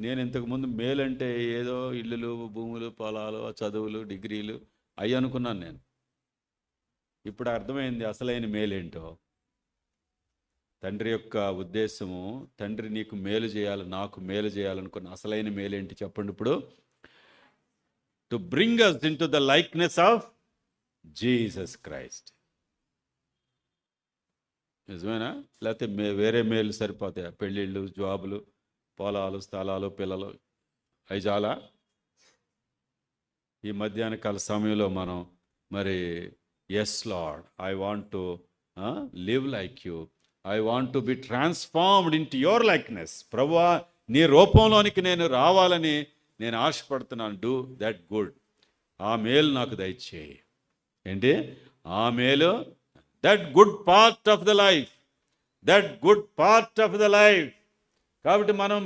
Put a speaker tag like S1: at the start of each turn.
S1: నేను ఇంతకుముందు మేలంటే ఏదో ఇల్లులు, భూములు, పొలాలు, చదువులు, డిగ్రీలు అవి అనుకున్నాను నేను. ఇప్పుడు అర్థమైంది అసలైన మేలేంటో. తండ్రి యొక్క ఉద్దేశము, తండ్రి నీకు మేలు చేయాలి, నాకు మేలు చేయాలనుకున్న అసలైన మేలేంటి చెప్పండి ఇప్పుడు? To bring us into the likeness of Jesus Christ. నిజమేనా? లేకపోతే వేరే మేలు సరిపోతాయా? పెళ్ళిళ్ళు, జాబులు, పొలాలు, స్థలాలు, పిల్లలు అవి చాలా? ఈ మధ్యాహ్న కాల సమయంలో మనం మరి yes Lord, I want to live like you, I want to be transformed into your likeness. ప్రభువా, నీ రూపంలోనికి నేను రావాలని నేను ఆశపడుతున్నాను. Do that good. ఆ మేలు నాకు దయచేయి. ఏంటి ఆ మేలు? That good part of the life, that good part of the life. కాబట్టి మనం